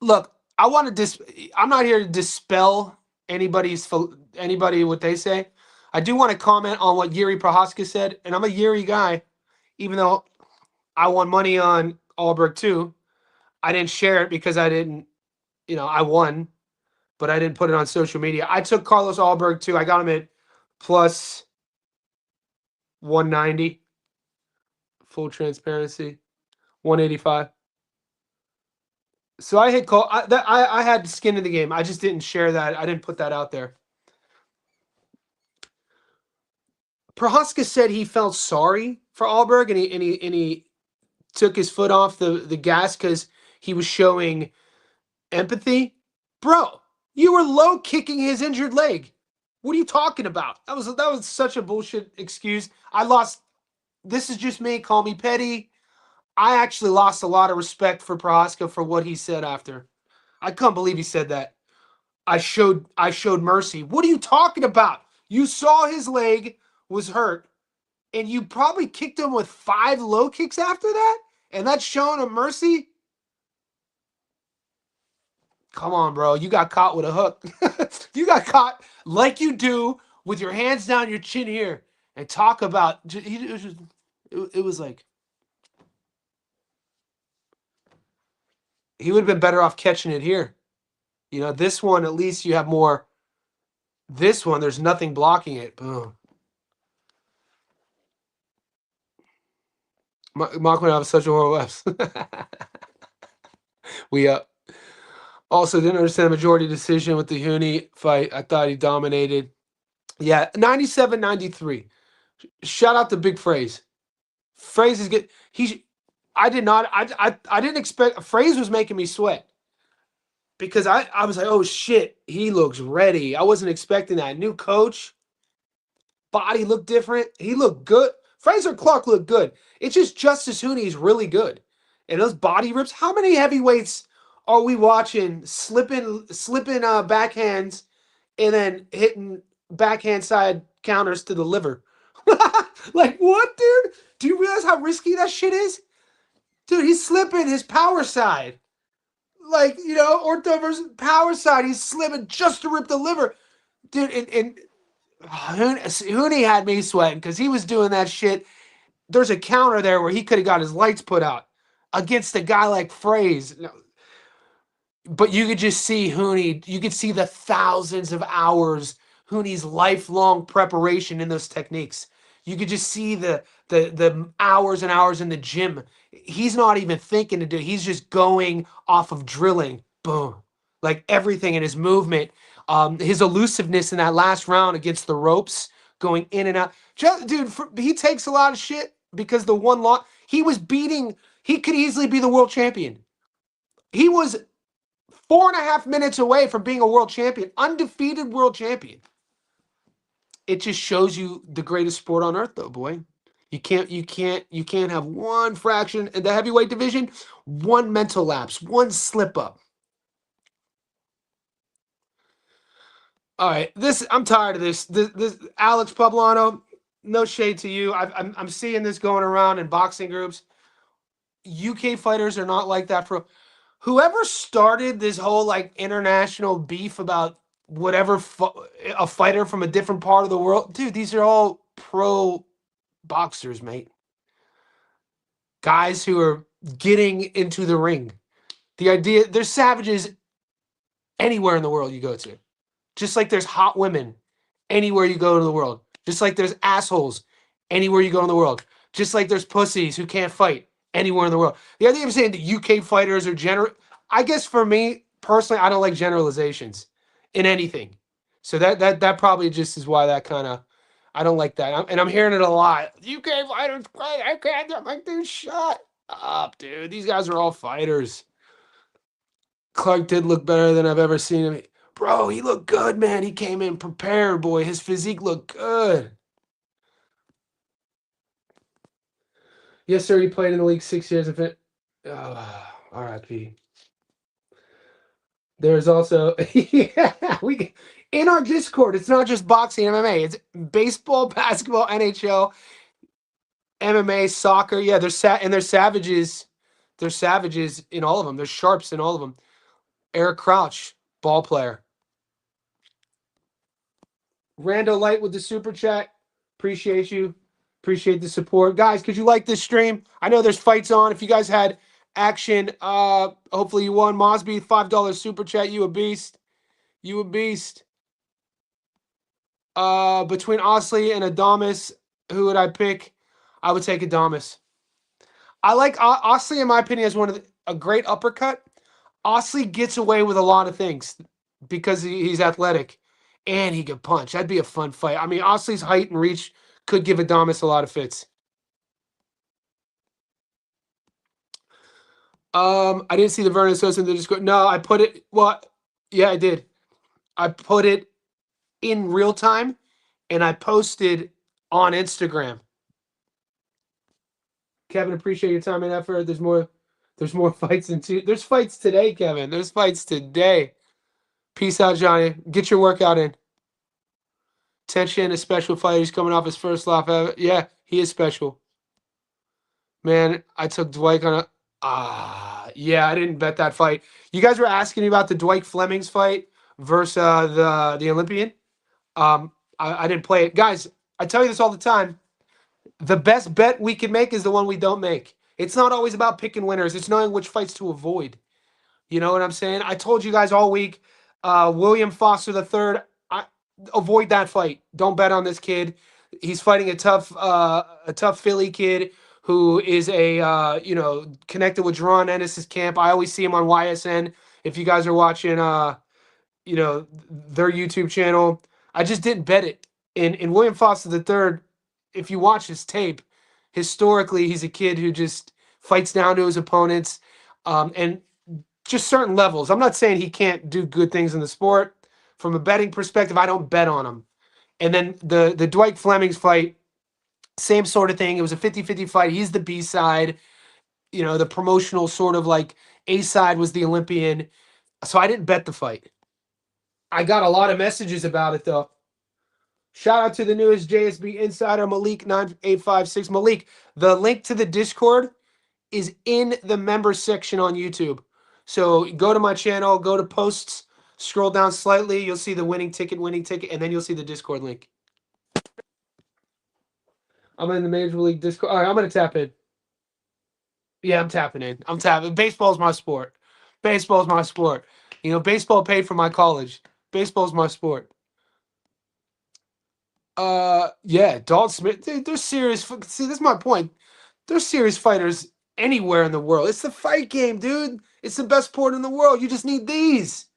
Look, I'm not here to dispel anybody what they say. I do want to comment on what Yuri Prohaska said, and I'm a Yuri guy, even though I won money on Alberg too. I didn't share it because I didn't, I won, but I didn't put it on social media. I took Carlos Alberg too. I got him at plus 190. Full transparency, 185. So I hit call. I had skin in the game. I just didn't share that. I didn't put that out there. Prohaska said he felt sorry for Alberg and he took his foot off the gas because he was showing empathy. Bro, you were low kicking his injured leg. What are you talking about? That was such a bullshit excuse. I lost. This is just me. Call me petty. I actually lost a lot of respect for Prohaska for what he said after. I couldn't believe he said that. I showed mercy. What are you talking about? You saw his leg was hurt, and you probably kicked him with 5 low kicks after that, and that's showing him mercy? Come on, bro. You got caught with a hook. You got caught like you do with your hands down your chin here and talk about it was like he would have been better off catching it here. This one, at least you have more. This one, there's nothing blocking it. Boom. Makhmadov is such a horrible Fs. We also didn't understand the majority decision with the Huni fight. I thought he dominated. Yeah, 97-93. Shout out to Big Phrase. Phrase is good. I didn't expect. Phrase was making me sweat. Because I was like, oh shit, he looks ready. I wasn't expecting that. New coach. Body looked different. He looked good. Fraser Clark looked good. It's just Justice Hooney's really good. And those body rips. How many heavyweights are we watching slipping backhands and then hitting backhand side counters to the liver? Like what, dude? Do you realize how risky that shit is? Dude, he's slipping his power side. Like, ortho versus power side. He's slipping just to rip the liver. Dude, and Hooney had me sweating because he was doing that shit. There's a counter there where he could have got his lights put out against a guy like Phrase. But you could just see Hooney. You could see the thousands of hours, Hooney's lifelong preparation in those techniques. You could just see the hours and hours in the gym. He's not even thinking to do it. He's just going off of drilling. Boom. Like everything in his movement. His elusiveness in that last round against the ropes, going in and out. Dude, he takes a lot of shit because the one lot he could easily be the world champion. He was 4.5 minutes away from being a world champion, undefeated world champion. It just shows you the greatest sport on earth, though, boy. You can't have one fraction in the heavyweight division, one mental lapse, one slip up. All right, I'm tired of this. This Alex Poblano, no shade to you. I'm seeing this going around in boxing groups. UK fighters are not like that. Whoever started this whole like international beef about whatever a fighter from a different part of the world, dude, these are all pro boxers, mate. Guys who are getting into the ring. The idea, there's savages anywhere in the world you go to. Just like there's hot women anywhere you go to the world. Just like there's assholes anywhere you go in the world. Just like there's pussies who can't fight anywhere in the world. The idea of saying that UK fighters are I guess for me, personally, I don't like generalizations in anything. So that probably just is why that kind of I don't like that. And I'm hearing it a lot. UK fighters, I can't get my dude shut up, dude. These guys are all fighters. Clark did look better than I've ever seen him. Bro, he looked good, man. He came in prepared, boy. His physique looked good. Yes, sir. He played in the league 6 years. If it, R.I.P. There's also, yeah, in our Discord. It's not just boxing, MMA. It's baseball, basketball, NHL, MMA, soccer. Yeah, there's savages. There's savages in all of them. There's sharps in all of them. Eric Crouch, ball player. Rando Light with the super chat. Appreciate you. Appreciate the support. Guys, could you like this stream? I know there's fights on. If you guys had action, hopefully you won. Mosby, $5 super chat. You a beast. You a beast. Between Osley and Adamas, who would I pick? I would take Adamas. I like Osley, in my opinion, as a great uppercut. Osley gets away with a lot of things because he's athletic and he can punch. That'd be a fun fight. I mean, Osley's height and reach could give Adamas a lot of fits. I didn't see the Vernon Sosa in the Discord. No, I put it. Well, yeah, I did. I put it in real time, and I posted on Instagram. Kevin, appreciate your time and effort. There's more fights There's fights today, Kevin. There's fights today. Peace out, Johnny. Get your workout in. Tension, a special fighter. He's coming off his first laugh ever. Yeah, he is special. Man, I took Dwight on a. Yeah, I didn't bet that fight. You guys were asking me about the Dwight Fleming's fight versus the Olympian. I didn't play it, guys. I tell you this all the time. The best bet we can make is the one we don't make. It's not always about picking winners. It's knowing which fights to avoid. You know what I'm saying? I told you guys all week. William Foster III. Avoid that fight. Don't bet on this kid. He's fighting a tough Philly kid who is connected with Jerron Ennis's camp. I always see him on YSN. If you guys are watching, their YouTube channel, I just didn't bet it. In William Foster III, if you watch his tape, historically he's a kid who just fights down to his opponents, and just certain levels. I'm not saying he can't do good things in the sport. From a betting perspective, I don't bet on him. And then the Dwight Fleming's fight, same sort of thing. It was a 50-50 fight. He's the B side. The promotional sort of like A side was the Olympian. So I didn't bet the fight. I got a lot of messages about it, though. Shout out to the newest JSB insider, Malik9856. Malik, the link to the Discord is in the members section on YouTube. So go to my channel, go to posts, scroll down slightly. You'll see the winning ticket, and then you'll see the Discord link. I'm in the Major League Discord. All right, I'm going to tap in. Yeah, I'm tapping in. I'm tapping. Baseball's my sport. Baseball's my sport. Baseball paid for my college. Baseball's my sport. Yeah, Dalton Smith. They're serious. See, this is my point. They're serious fighters anywhere in the world. It's the fight game, dude. It's the best sport in the world. You just need these.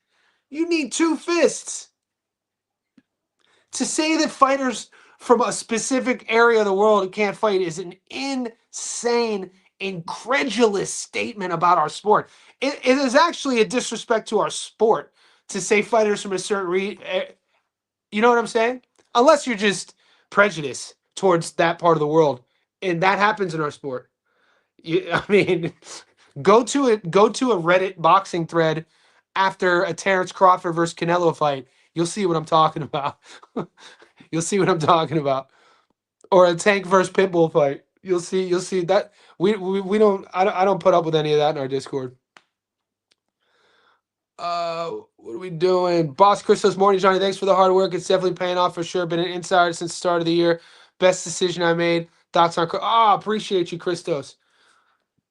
You need two fists. To say that fighters from a specific area of the world can't fight is an insane, incredulous statement about our sport. It is actually a disrespect to our sport to say fighters from a certain you know what I'm saying? Unless you're just prejudiced towards that part of the world, and that happens in our sport. I mean, go to a Reddit boxing thread after a Terence Crawford versus Canelo fight. You'll see what I'm talking about. You'll see what I'm talking about. Or a Tank versus Pitbull fight. You'll see that we don't. I don't put up with any of that in our Discord. What are we doing? Boss Christos, morning, Johnny. Thanks for the hard work. It's definitely paying off for sure. Been an insider since the start of the year. Best decision I made. Thoughts on? Appreciate you, Christos.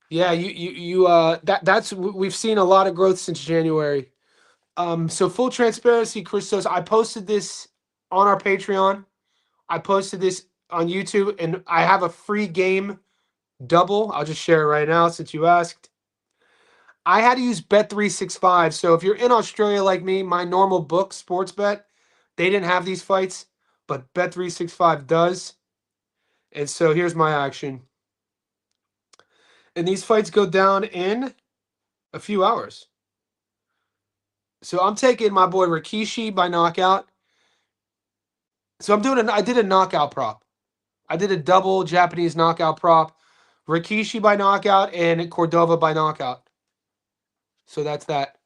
Yeah, that's we've seen a lot of growth since January. So full transparency, Christos, I posted this on our Patreon. I posted this on YouTube, and I have a free game double. I'll just share it right now since you asked. I had to use Bet365. So if you're in Australia like me, my normal book, Sportsbet, They didn't have these fights, but Bet365 does. And so here's my action. And these fights go down in a few hours. So I'm taking my boy Rikishi by knockout. So I did a knockout prop. I did a double Japanese knockout prop. Rikishi by knockout and Cordova by knockout. So that's that.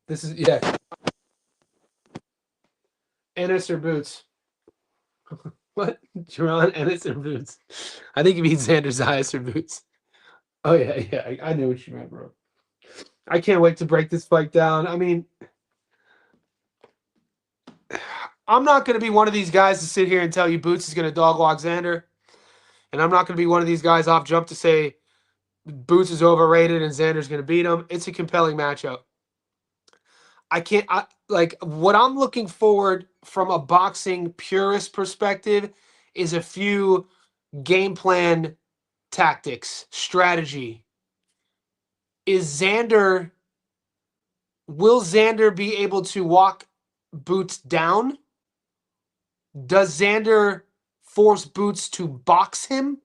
This is, yeah. Ennis or Boots? What? Jerron, Ennis or Boots? I think you mean Xander Zayas or Boots. Oh, yeah, yeah. I knew what you meant, bro. I can't wait to break this fight down. I mean, I'm not going to be one of these guys to sit here and tell you Boots is going to dog walk Xander. And I'm not going to be one of these guys off jump to say Boots is overrated and Xander's going to beat him. It's a compelling matchup. Like what I'm looking forward from a boxing purist perspective is a few game plan tactics, strategy. Will Xander be able to walk Boots down? Does Xander force Boots to box him?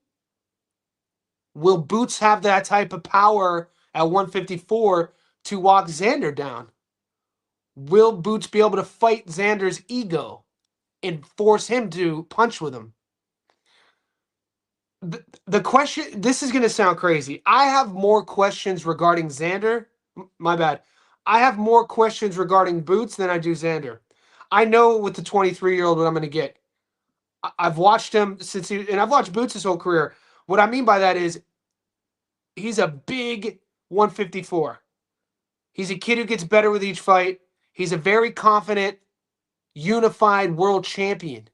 Will Boots have that type of power at 154 to walk Xander down? Will Boots be able to fight Xander's ego and force him to punch with him? The question, this is going to sound crazy. I have more questions regarding Xander. My bad. I have more questions regarding Boots than I do Xander. I know with the 23-year-old what I'm going to get. I've watched him and I've watched Boots his whole career. What I mean by that is he's a big 154. He's a kid who gets better with each fight. He's a very confident, unified world champion.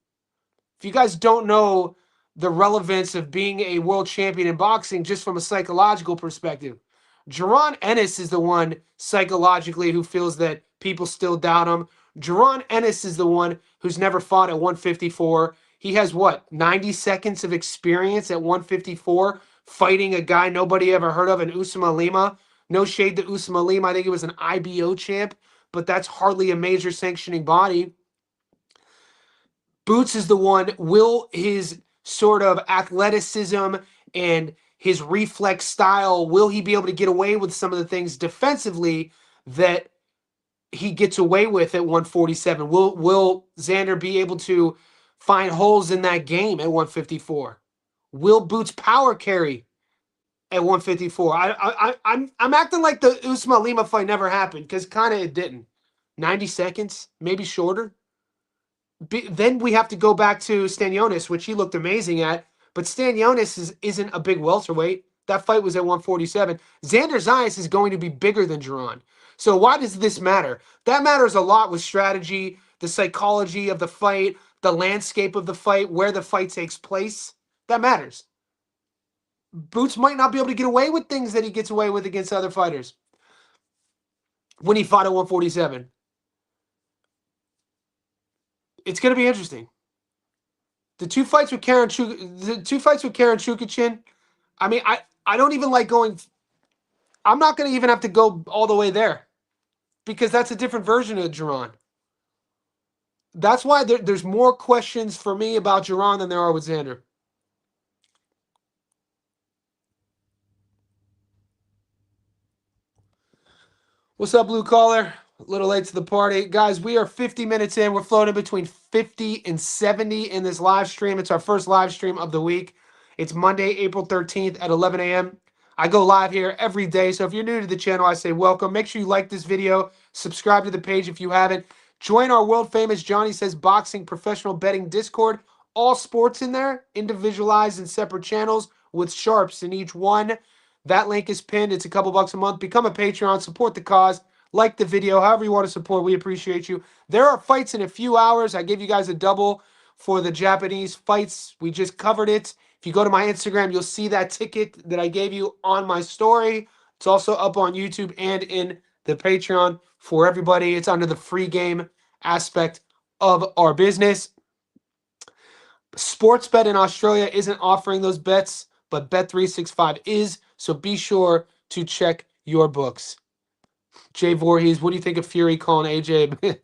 If you guys don't know the relevance of being a world champion in boxing just from a psychological perspective, Jaron Ennis is the one psychologically who feels that people still doubt him. Jaron Ennis is the one who's never fought at 154. He has, 90 seconds of experience at 154 fighting a guy nobody ever heard of in Usama Lima. No shade to Usama Lima. I think he was an IBO champ, but that's hardly a major sanctioning body. Boots is the one. Will his sort of athleticism and his reflex style, will he be able to get away with some of the things defensively that he gets away with at 147? Will Xander be able to find holes in that game at 154? Will Boots power carry at 154? I'm acting like the Usman Lima fight never happened because kind of it didn't. 90 seconds, maybe shorter. Then we have to go back to Stanionis, which he looked amazing at. But Stanionis isn't a big welterweight. That fight was at 147. Xander Zayas is going to be bigger than Jaron. So why does this matter? That matters a lot with strategy, the psychology of the fight, the landscape of the fight, where the fight takes place. That matters. Boots might not be able to get away with things that he gets away with against other fighters when he fought at 147. It's going to be interesting. The two fights with Karen Chukachin, I mean, I don't even like going. I'm not going to even have to go all the way there because that's a different version of Jaron. That's why there's more questions for me about Jaron than there are with Xander. What's up, blue collar? A little late to the party. Guys, we are 50 minutes in. We're floating between 50 and 70 in this live stream. It's our first live stream of the week. It's Monday, April 13th at 11 a.m. I go live here every day. So if you're new to the channel, I say welcome. Make sure you like this video. Subscribe to the page if you haven't. Join our world famous Johnny Says Boxing professional betting Discord. All sports in there, individualized in separate channels with sharps in each one. That link is pinned. It's a couple bucks a month. Become a Patreon. Support the cause. Like the video. However you want to support, we appreciate you. There are fights in a few hours. I gave you guys a double for the Japanese fights. We just covered it. If you go to my Instagram, you'll see that ticket that I gave you on my story. It's also up on YouTube and in the Patreon for everybody. It's under the free game aspect of our business. Sportsbet in Australia isn't offering those bets, but Bet365 is. So be sure to check your books. Jay Voorhees, what do you think of Fury calling AJ?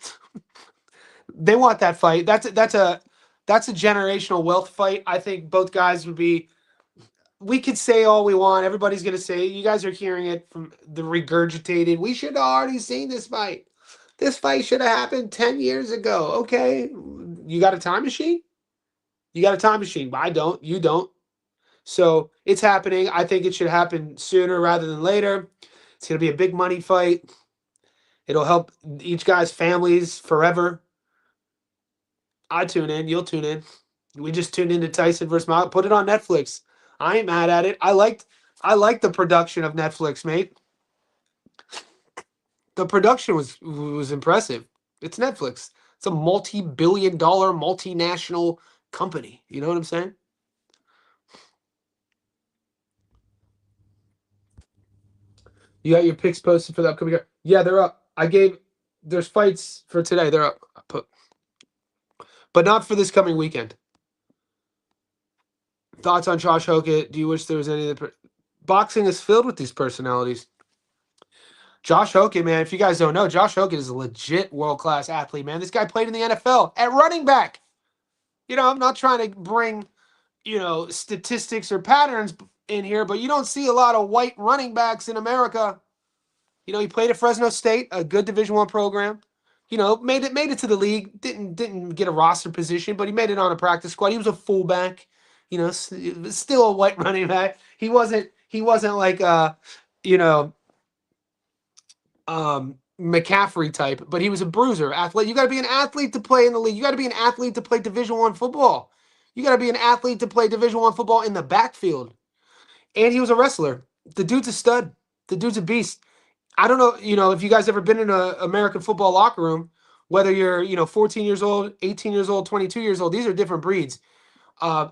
They want that fight. That's a generational wealth fight. I think both guys would be. We could say all we want. Everybody's gonna say it. You guys are hearing it from the regurgitated. We should have already seen this fight. This fight should have happened 10 years ago. Okay, you got a time machine? You got a time machine. I don't. You don't. So it's happening. I think it should happen sooner rather than later. It's gonna be a big money fight. It'll help each guy's families forever. I tune in. You'll tune in. We just tuned into Tyson versus Mount. Put it on Netflix. I ain't mad at it. I liked the production of Netflix, mate. The production was impressive. It's Netflix. It's a multi-billion-dollar multinational company. You know what I'm saying? You got your picks posted for the upcoming year. Yeah, they're up. There's fights for today. They're up. But not for this coming weekend. Thoughts on Josh Hokett? Do you wish there was any other? Boxing is filled with these personalities. Josh Hokett, man, if you guys don't know, Josh Hokett is a legit world-class athlete, man. This guy played in the NFL at running back. I'm not trying to bring, statistics or patterns in here, but you don't see a lot of white running backs in America. He played at Fresno State, a good Division I program. Made it to the league. Didn't get a roster position, but he made it on a practice squad. He was a fullback. Still a white running back. He wasn't like you know, McCaffrey type, but he was a bruiser, athlete. You got to be an athlete to play in the league. You got to be an athlete to play Division I football. You got to be an athlete to play Division I football in the backfield. And he was a wrestler. The dude's a stud. The dude's a beast. I don't know, if you guys ever been in an American football locker room, whether you're, 14 years old, 18 years old, 22 years old, these are different breeds. A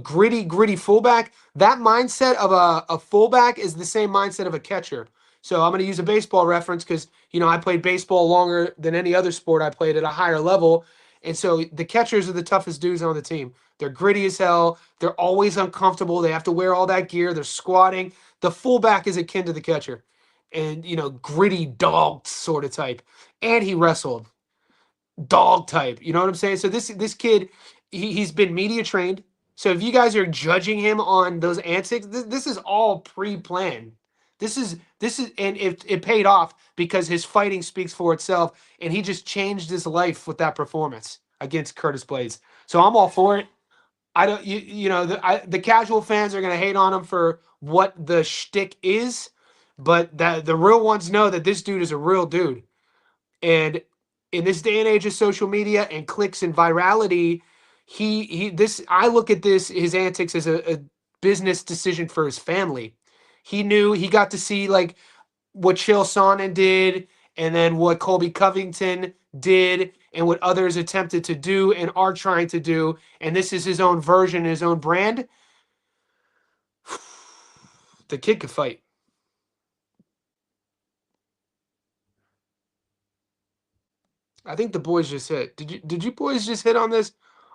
gritty fullback, that mindset of a fullback is the same mindset of a catcher. So I'm going to use a baseball reference because, I played baseball longer than any other sport. I played at a higher level. And so the catchers are the toughest dudes on the team. They're gritty as hell. They're always uncomfortable. They have to wear all that gear. They're squatting. The fullback is akin to the catcher and, gritty dog sort of type. And he wrestled dog type. You know what I'm saying? So this kid, he's been media trained. So if you guys are judging him on those antics, this is all pre-planned. And it paid off because his fighting speaks for itself, and he just changed his life with that performance against Curtis Blades. So I'm all for it. I don't, the casual fans are gonna hate on him for what the shtick is, but that the real ones know that this dude is a real dude. And in this day and age of social media and clicks and virality, I look at his antics as a business decision for his family. He knew he got to see like what Chael Sonnen did, and then what Colby Covington did, and what others attempted to do and are trying to do. And this is his own version, his own brand. The kid could fight. I think the boys just hit. Did you boys just hit on this?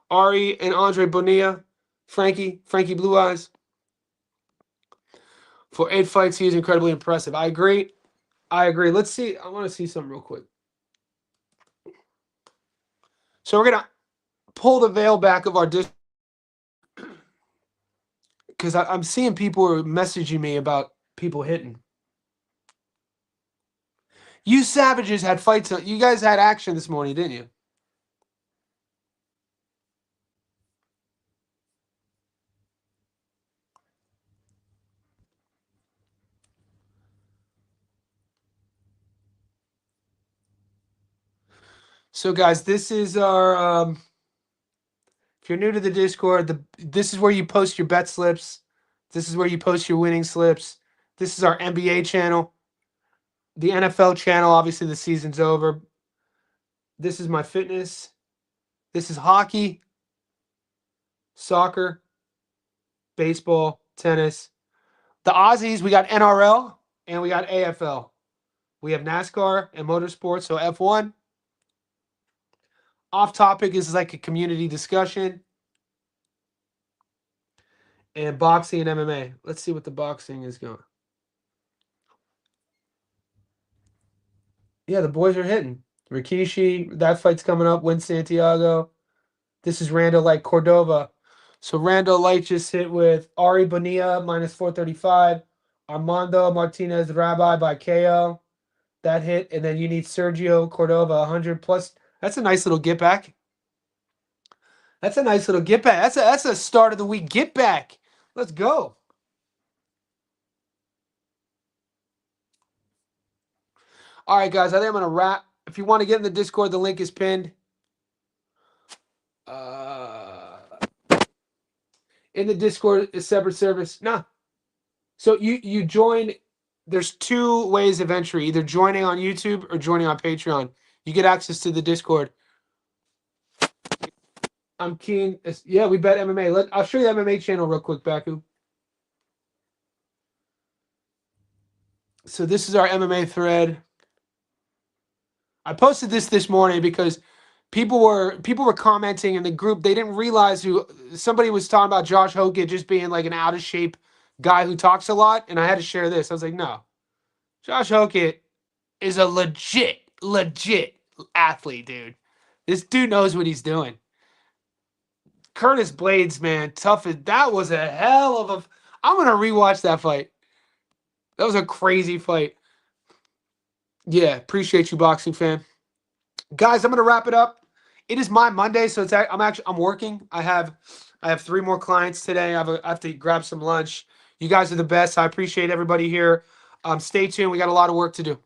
Ari and Andre Bonilla, Frankie Blue Eyes. For 8 fights, he is incredibly impressive. I agree. Let's see. I want to see something real quick. So we're gonna pull the veil back of our because I'm seeing people are messaging me about people hitting. You savages had fights. You guys had action this morning, didn't you? So, guys, this is our. If you're new to the Discord, this is where you post your bet slips. This is where you post your winning slips. This is our NBA channel. The NFL channel, obviously, the season's over. This is my fitness. This is hockey, soccer, baseball, tennis. The Aussies, we got NRL and we got AFL. We have NASCAR and motorsports, so F1. Off topic is like a community discussion. And boxing and MMA. Let's see what the boxing is going. Yeah, the boys are hitting. Rikishi, that fight's coming up. Win Santiago. This is Randall Light Cordova. So Randall Light just hit with Ari Bonilla minus 435. Armando Martinez Rabbi by KO. That hit. And then you need Sergio Cordova 100 plus. That's a nice little get back. That's a nice little get back. That's a start of the week get back. Let's go. All right, guys. I think I'm gonna wrap. If you want to get in the Discord, the link is pinned. In the Discord is separate service. Nah. So you join. There's two ways of entry: either joining on YouTube or joining on Patreon. You get access to the Discord. I'm keen. Yeah, we bet MMA. I'll show you the MMA channel real quick, Baku. So this is our MMA thread. I posted this morning because people were commenting in the group. They didn't realize who somebody was talking about Josh Hogan just being like an out of shape guy who talks a lot, and I had to share this. I was like, no, Josh Hogan is a legit athlete, dude. This dude knows what he's doing. Curtis Blades, man, tough. That was a hell of a. I'm gonna rewatch that fight. That was a crazy fight. Yeah, appreciate you, boxing fan. Guys, I'm gonna wrap it up. It is my Monday, so I'm working. I have 3 more clients today. I have to grab some lunch. You guys are the best. I appreciate everybody here. Stay tuned. We got a lot of work to do.